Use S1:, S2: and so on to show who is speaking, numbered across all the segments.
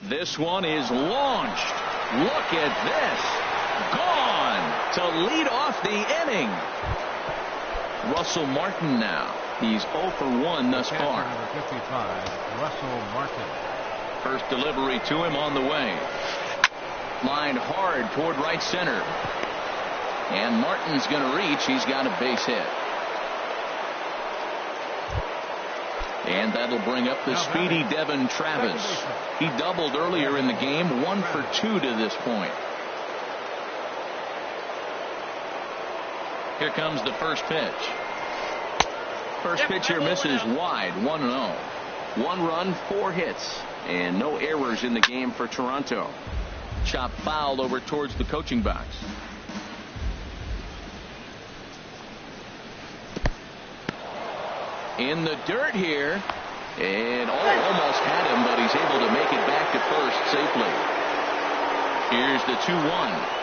S1: This one is launched. Look at this. Gone to lead off the inning. Russell Martin now. He's 0 for 1 thus far.
S2: Number 55, Russell Martin.
S1: First delivery to him on the way. Lined hard toward right center. And Martin's going to reach. He's got a base hit. And that'll bring up the speedy Devin Travis. He doubled earlier in the game, 1 for 2 to this point. Here comes the first pitch. First pitch here misses wide, 1-0. 1 run, 4 hits, and no errors in the game for Toronto. Chop fouled over towards the coaching box. In the dirt here, and almost had him, but he's able to make it back to first safely. Here's the 2-1.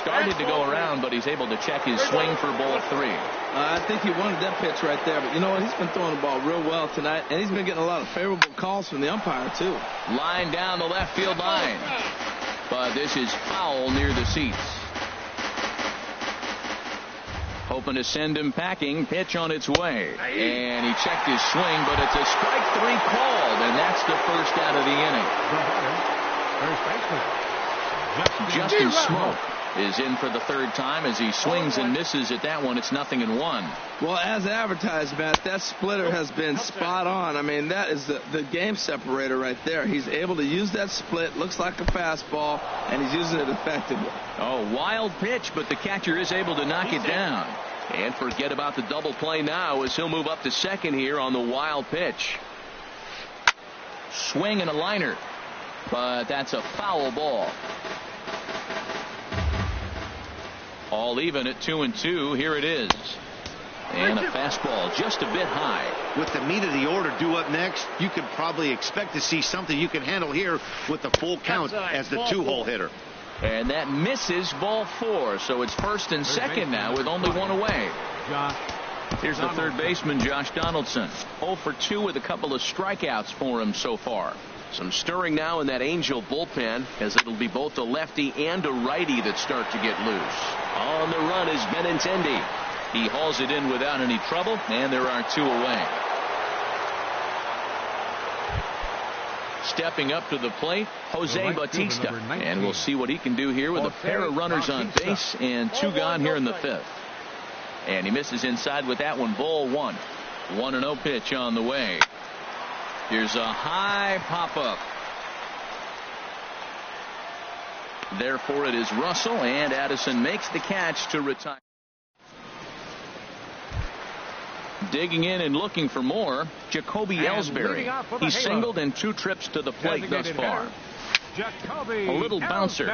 S1: Started to go around, but he's able to check his swing for ball 3.
S3: I think he wanted that pitch right there, but you know what? He's been throwing the ball real well tonight, and he's been getting a lot of favorable calls from the umpire, too.
S1: Line down the left field line, but this is foul near the seats. Hoping to send him packing. Pitch on its way. And he checked his swing, but it's a strike 3 called, and that's the first out of the inning. Justin Smoke is in for the 3rd time as he swings and misses at that one. It's 0-1.
S3: Well, as advertised, Matt, that splitter has been spot on. I mean, that is the game separator right there. He's able to use that split. Looks like a fastball, and he's using it effectively.
S1: Oh, wild pitch, but the catcher is able to knock it down. And forget about the double play now as he'll move up to second here on the wild pitch. Swing and a liner, but that's a foul ball. All even at 2-2. Here it is. And a fastball just a bit high.
S4: With the meat of the order due up next, you could probably expect to see something you can handle here with the full count as the 2-hole hitter.
S1: And that misses ball 4. So it's 1st and 2nd now with only 1 away. Here's the 3rd baseman, Josh Donaldson. 0 for 2 with a couple of strikeouts for him so far. Some stirring now in that Angel bullpen, as it'll be both a lefty and a righty that start to get loose. On the run is Benintendi. He hauls it in without any trouble, and there are 2 away. Stepping up to the plate, Jose Bautista. And we'll see what he can do here with a pair of runners on base and 2 gone here in the 5th. And he misses inside with that one. Ball 1. 1-0 pitch on the way. Here's a high pop-up. Therefore, it is Russell, and Addison makes the catch to retire. Digging in and looking for more, Jacoby Ellsbury. He singled in 2 trips to the plate thus far. A little bouncer.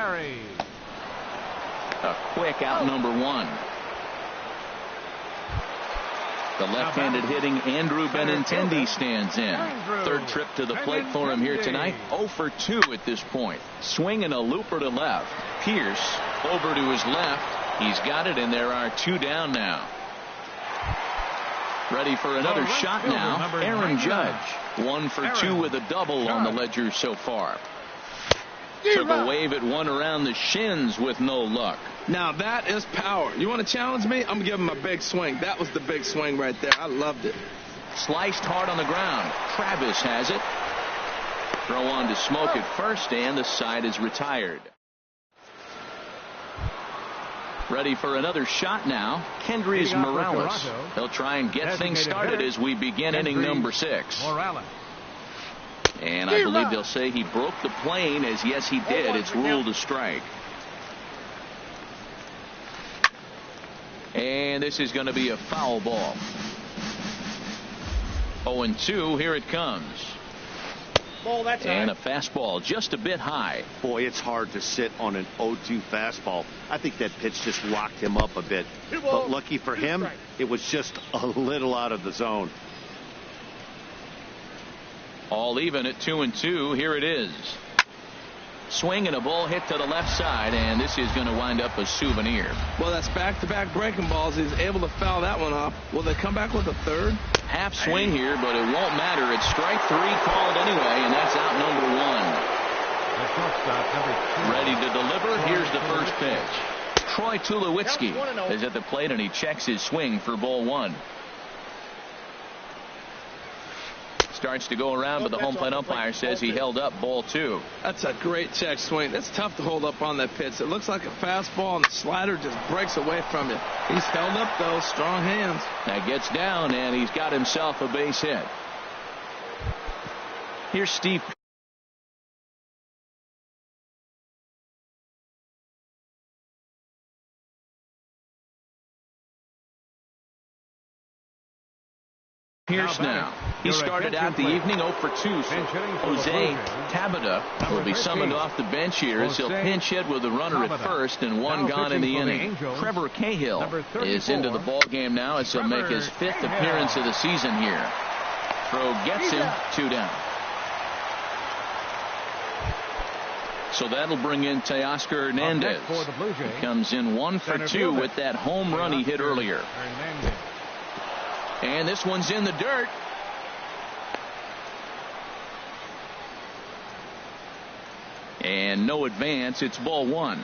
S1: A quick out number 1. The left-handed hitting Andrew Benintendi stands in. 3rd trip to the plate for him here tonight. 0 for 2 at this point. Swing and a looper to left. Pierce over to his left. He's got it, and there are 2 down now. Ready for another shot now. Aaron Judge. 1 for 2 with a double on the ledger so far. Took a wave at one around the shins with no luck.
S3: Now that is power. You want to challenge me? I'm going to give him a big swing. That was the big swing right there. I loved it.
S1: Sliced hard on the ground. Travis has it. Throw on to Smoke at first, and the side is retired. Ready for another shot now. Kendrys Morales. They'll try and get things started as we begin inning number 6. And I believe they'll say he broke the plane, as yes he did. It's ruled a strike. And this is going to be a foul ball. 0-2. Here it comes. And a fastball just a bit high.
S4: Boy, it's hard to sit on an 0-2 fastball. I think that pitch just locked him up a bit. But lucky for him, it was just a little out of the zone.
S1: All even at 2-2. Here it is. Swing and a ball hit to the left side, and this is going to wind up a souvenir.
S3: Well, that's back-to-back breaking balls. He's able to foul that one off. Will they come back with a 3rd?
S1: Half swing here, but it won't matter. It's strike 3 called anyway, and that's out number 1. Ready to deliver. Here's the first pitch. Troy Tulowitzki is at the plate, and he checks his swing for ball one. Starts to go around, but the home plate umpire says he held up ball two.
S3: That's a great check swing. That's tough to hold up on that pitch. It looks like a fastball, and the slider just breaks away from you. He's held up, though. Strong hands.
S1: That gets down, and he's got himself a base hit. Here's Steve. Pierce now. He started out the evening 0 for 2. So Jose Tabata will be summoned off the bench here as he'll pinch hit with a runner at first and one gone in the inning. Trevor Cahill is into the ball game now as he'll make his 5th appearance of the season here. Throw gets him, 2 down. So that'll bring in Teoscar Hernandez. He comes in 1 for 2 with that home run he hit earlier. And this one's in the dirt. And no advance. It's ball one.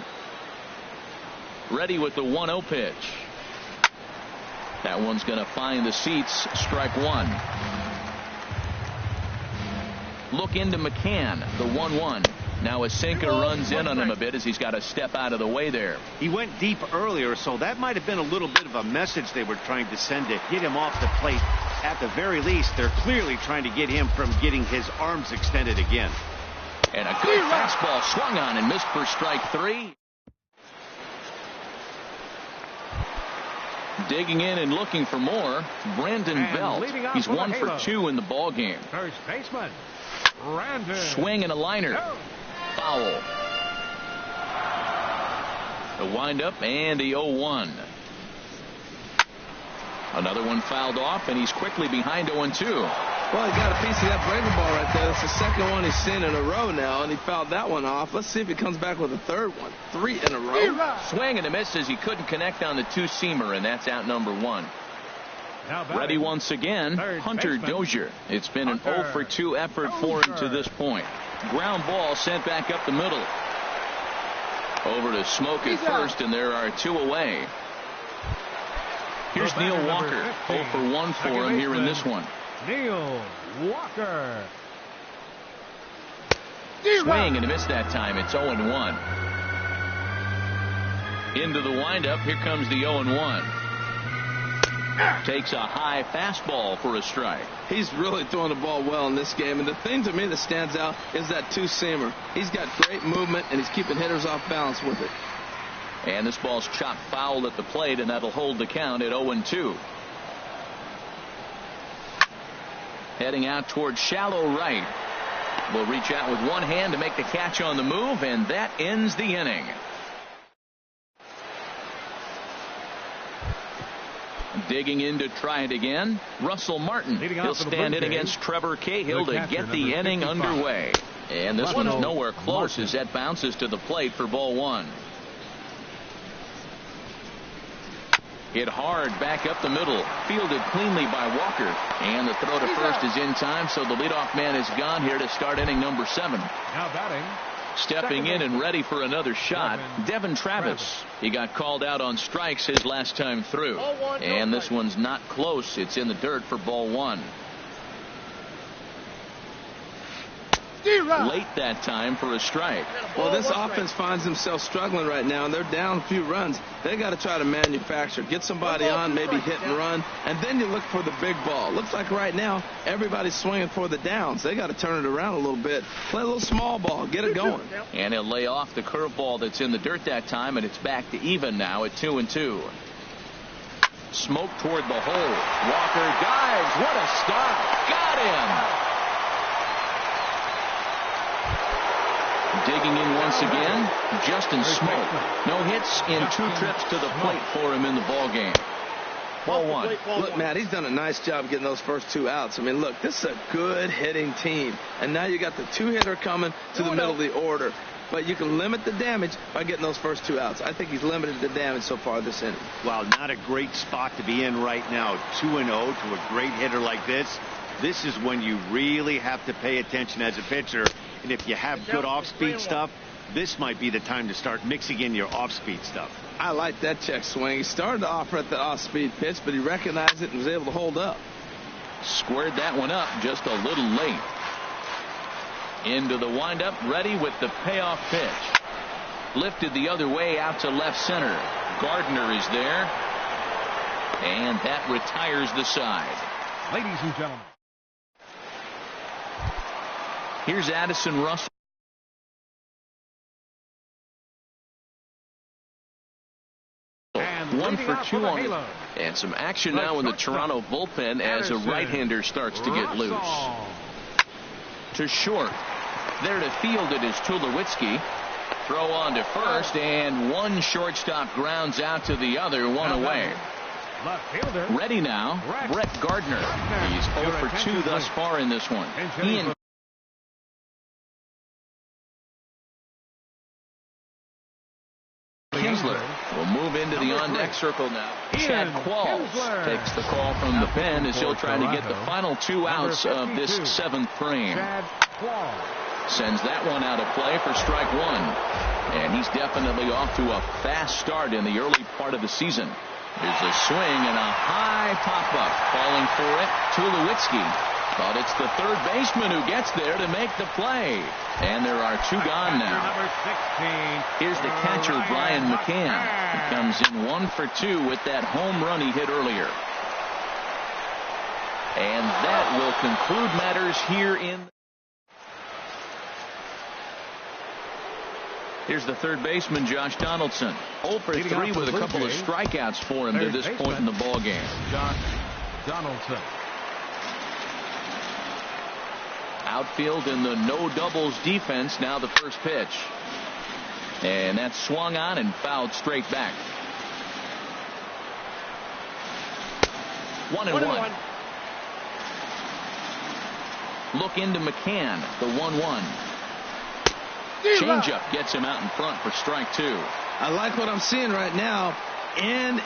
S1: Ready with the 1-0 pitch. That one's going to find the seats. Strike one. Look into McCann. The 1-1. Now a sinker runs in on him a bit as he's got to step out of the way there.
S4: He went deep earlier, so that might have been a little bit of a message they were trying to send to get him off the plate. At the very least, they're clearly trying to get him from getting his arms extended again.
S1: And a good fastball swung on and missed for strike 3. Digging in and looking for more, Brandon Belt. He's 1 for 2 in the ball game.
S2: First baseman, Brandon.
S1: Swing and a liner. Foul. The windup and the 0-1. Another one fouled off, and he's quickly behind 0-2.
S3: Well, he got a piece of that breaking ball right there. That's the second one he's seen in a row now, and he fouled that one off. Let's see if he comes back with a third one. 3 in a row.
S1: Swing and a miss as he couldn't connect on the two-seamer, and that's out number 1. Ready once again, Hunter Dozier. It's been an 0 for 2 effort for him to this point. Ground ball sent back up the middle. Over to Smoke at first, and there are 2 away. Here's Neil Walker. 0 for 1 for him here in this one.
S2: Neil Walker.
S1: Swing and a miss that time. It's 0-1. Into the windup. Here comes the 0-1. Takes a high fastball for a strike.
S3: He's really throwing the ball well in this game. And the thing to me that stands out is that two-seamer. He's got great movement, and he's keeping hitters off balance with it.
S1: And this ball's chopped foul at the plate, and that'll hold the count at 0-2. Heading out towards shallow right. Will reach out with one hand to make the catch on the move, and that ends the inning. Digging in to try it again, Russell Martin. He'll stand in against Trevor Cahill to get the inning underway. And this one's nowhere close as that bounces to the plate for ball one. Hit hard back up the middle. Fielded cleanly by Walker. And the throw to first is in time, so the leadoff man is gone here to start inning number 7.
S2: Now batting.
S1: Stepping in and ready for another shot, Devin Travis. He got called out on strikes his last time through. And this one's not close. It's in the dirt for ball one. Late that time for a strike.
S3: Well, this offense finds themselves struggling right now, and they're down a few runs. They got to try to manufacture, get somebody on, maybe hit and run, and then you look for the big ball. Looks like right now everybody's swinging for the downs. They got to turn it around a little bit, play a little small ball, get it going.
S1: And he'll lay off the curveball that's in the dirt that time, and it's back to even now at 2-2. Smoke toward the hole. Walker dives. What a stop! Got him. Digging in once again, Justin Smoke. No hits in 2 trips to the plate for him in the ball game. Ball one.
S3: Look, Matt, he's done a nice job getting those first 2 outs. I mean, look, this is a good hitting team. And now you got the 2-hitter coming to the middle of the order. But you can limit the damage by getting those first 2 outs. I think he's limited the damage so far this inning.
S4: Well, not a great spot to be in right now. 2-0 to a great hitter like this. This is when you really have to pay attention as a pitcher And if you have good off-speed stuff, this might be the time to start mixing in your off-speed stuff.
S3: I like that check swing. He started to offer at the off-speed pitch, but he recognized it and was able to hold up.
S1: Squared that one up just a little late. Into the windup, ready with the payoff pitch. Lifted the other way out to left center. Gardner is there. And that retires the side.
S2: Ladies and gentlemen.
S1: Here's Addison Russell.
S2: And
S1: 1 for 2 on it.
S2: Halo.
S1: And some action now in the Toronto bullpen as a right-hander starts to get loose. To short. There to field it is Tulowitzki. Throw on to first, and one shortstop grounds out to the other, one away.
S2: Left fielder.
S1: Ready now, Brett Gardner. He's 0 for 2 thus far in this one. He and Kinsler will move into the on-deck circle now. Chad Qualls takes the call from the pen as he'll try to get the final 2 outs of this 7th frame. Sends that one out of play for strike 1. And he's definitely off to a fast start in the early part of the season. There's a swing and a high pop-up. Falling for it, Tulowitzki. But it's the third baseman who gets there to make the play. And there are 2 gone now. Here's the catcher, Brian McCann. He comes in 1 for 2 with that home run he hit earlier. And that will conclude matters here in. Here's the third baseman, Josh Donaldson. 0 for 3 with a couple of strikeouts for him to this point in the ballgame.
S2: Josh Donaldson.
S1: Outfield in the no doubles defense. Now the first pitch. And that's swung on and fouled straight back. 1-1. Look into McCann, the 1-1. Changeup gets him out in front for strike 2.
S3: I like what I'm seeing right now. In,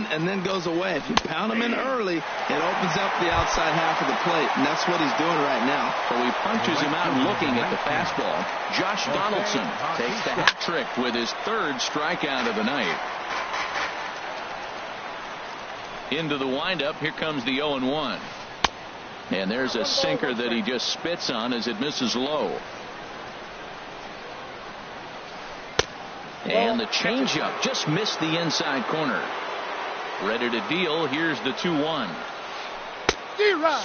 S3: and then goes away. If you pound him in early, it opens up the outside half of the plate, and that's what he's doing right now.
S1: So he punches him out looking at the fastball. Josh Donaldson takes the hat trick with his 3rd strikeout of the night. Into the windup, here comes the 0-1. And there's a sinker that he just spits on as it misses low. And the changeup just missed the inside corner. Ready to deal. Here's the 2-1.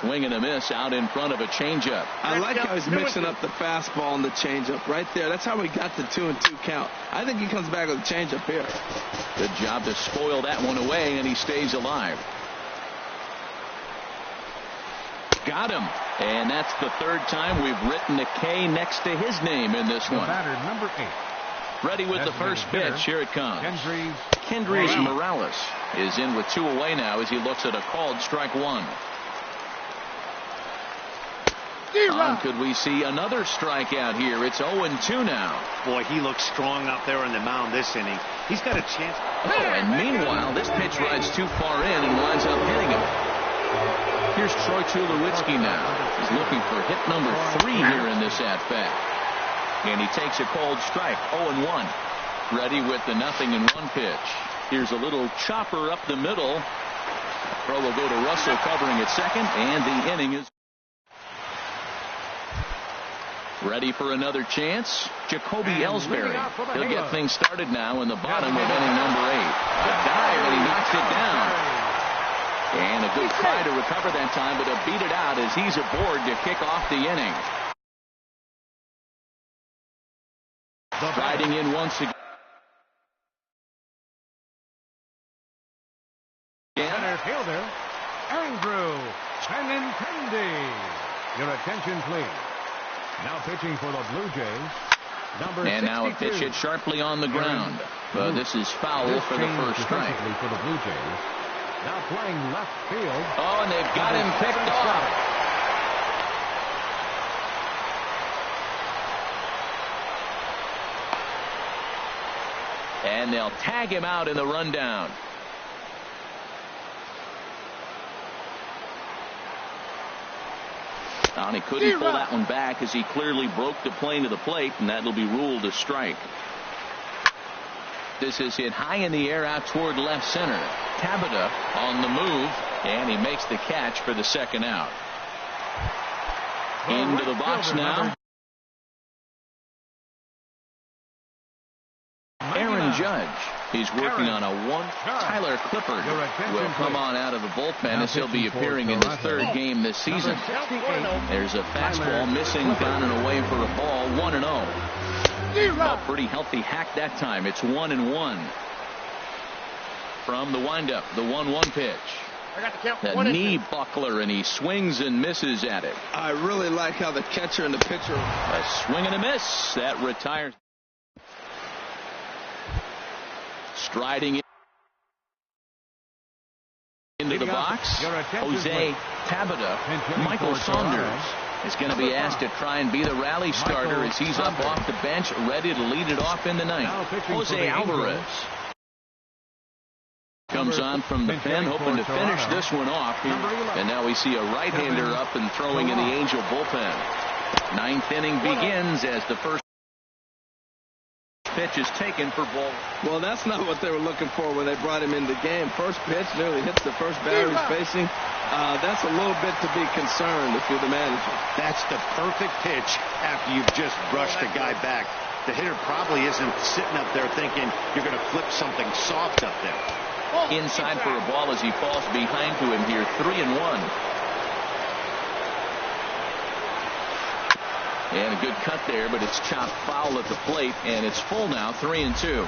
S1: Swing and a miss out in front of a changeup.
S3: I like how he's mixing up the fastball and the changeup right there. That's how we got the 2-2 count. I think he comes back with a changeup here.
S1: Good job to spoil that one away, and he stays alive. Got him. And that's the 3rd time we've written a K next to his name in this one.
S2: Batter number 8.
S1: Ready with the first pitch. Here it comes. Kendrys Morales is in with 2 away now as he looks at a called strike 1. Could we see another strikeout here? It's 0-2 now.
S4: Boy, he looks strong out there on the mound this inning. He's got a chance.
S1: And meanwhile, this pitch rides too far in and winds up hitting him. Here's Troy Tulowitzki now. He's looking for hit number 3 here in this at-bat. And he takes a cold strike. 0-1. Ready with the 0-1 pitch. Here's a little chopper up the middle. Throw will go to Russell covering at second, and the inning is ready for another chance. Jacoby Ellsbury. He'll get things started now in the bottom of inning number 8. A dive, and he knocks it down. And a good try to recover that time, but to beat it out as he's aboard to kick off the inning. Riding in once again.
S2: Center fielder, Andrew Benintendi. Your attention, please. Now pitching for the Blue Jays, number 62.
S1: And now a pitch hit sharply on the ground. But this is foul for the first strike.
S2: For the Blue Jays. Now playing left field.
S1: Oh, and they've got him picked off. And they'll tag him out in the rundown. And he couldn't pull that one back as he clearly broke the plane to the plate, and that'll be ruled a strike. This is hit high in the air out toward left center. Tabata on the move, and he makes the catch for the second out. Into the box now. Aaron Judge. He's working on a one. Tyler Clippard will come on out of the bullpen as he'll be appearing in his third game this season. There's a fastball missing down and away for a ball. 1-0. A pretty healthy hack that time. It's 1-1. From the windup, the 1-1 pitch. The knee buckler, and he swings and misses at it.
S3: I really like how the catcher and the pitcher.
S1: A swing and a miss. That retires. Striding into the box, Jose Tabata. Michael Saunders is going to be asked to try and be the rally starter as he's up off the bench, ready to lead it off in the ninth. Jose Alvarez comes on from the pen, hoping to finish this one off. And now we see a right-hander up and throwing in the Angel bullpen. Ninth inning begins as the first pitch is taken for ball.
S3: Well, that's not what they were looking for when they brought him into the game. First pitch nearly hits the first batter he's facing. That's a little bit to be concerned if you're the manager.
S4: That's the perfect pitch after you've just brushed a guy back. The hitter probably isn't sitting up there thinking you're going to flip something soft up there.
S1: Inside for a ball as he falls behind to him here. 3-1. And a good cut there, but it's chopped foul at the plate, and it's full now, 3-2.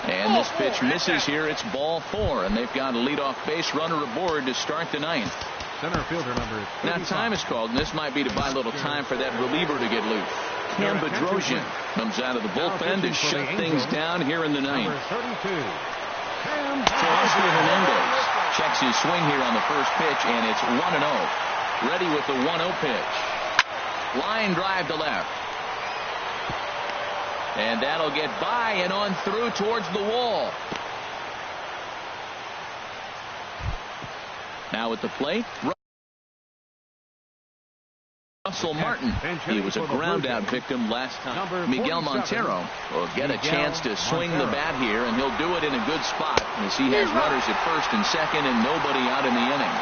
S1: And this pitch misses here. It's ball 4, and they've got a leadoff base runner aboard to start the ninth.
S2: Center fielder number 35.
S1: Now time is called, and this might be to buy a little time for that reliever to get loose. Cam Bedrosian comes out of the bullpen to shut things down here in the ninth. So Oscar Hernandez checks his swing here on the first pitch, and it's 1-0. Ready with the 1-0 pitch. Line drive to left. And that'll get by and on through towards the wall. Now at the plate, Russell Martin. He was a ground-out victim last time. Miguel Montero will get a chance to swing the bat here, and he'll do it in a good spot as he has runners at first and second and nobody out in the inning.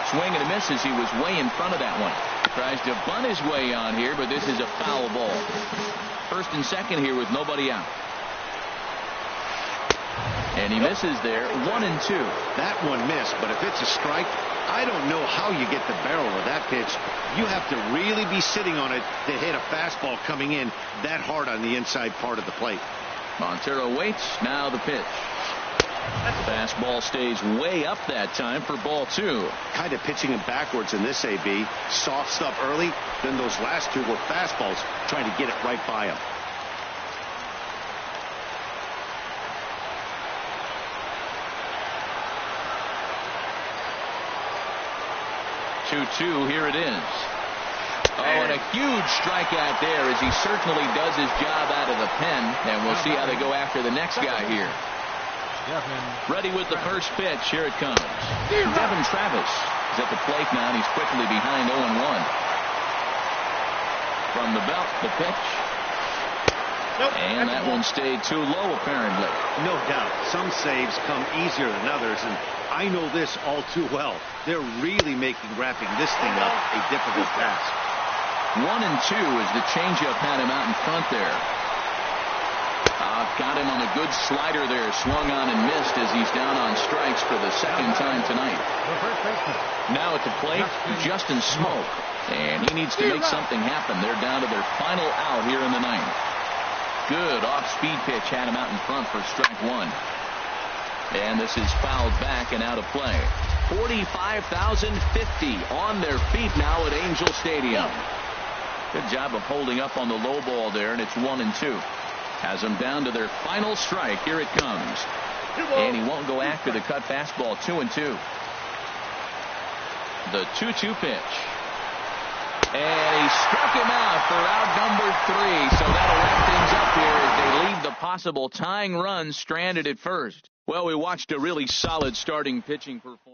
S1: Swing and a miss as he was way in front of that one. Tries to bunt his way on here, but this is a foul ball. First and second here with nobody out. And he misses there. 1-2.
S4: That one missed, but if it's a strike, I don't know how you get the barrel of that pitch. You have to really be sitting on it to hit a fastball coming in that hard on the inside part of the plate.
S1: Montero waits. Now the pitch. Fastball stays way up that time for ball 2.
S4: Kind of pitching him backwards in this AB. Soft stuff early, then those last two were fastballs, trying to get it right by him.
S1: Here it is. Oh, and a huge strikeout there as he certainly does his job out of the pen. And we'll see how they go after the next guy here. Ready with the first pitch. Here it comes. Devin Travis is at the plate now, and he's quickly behind 0-1. From the belt, the pitch. And that one stayed too low, apparently.
S4: No doubt. Some saves come easier than others, and I know this all too well. They're really making wrapping this thing up a difficult task.
S1: 1-2 as the changeup had him out in front there. Got him on a good slider there. Swung on and missed as he's down on strikes for the second time tonight. Now at the plate, Justin Smoke. And he needs to make something happen. They're down to their final out here in the ninth. Good off-speed pitch had him out in front for strike 1. And this is fouled back and out of play. 45,050 on their feet now at Angel Stadium. Good job of holding up on the low ball there, and it's 1-2. Has them down to their final strike. Here it comes. And he won't go after the cut fastball. 2-2. The 2-2 pitch. And he struck him out for out number 3. So that'll wrap things up here as they leave the possible tying run stranded at first. Well, we watched a really solid starting pitching performance.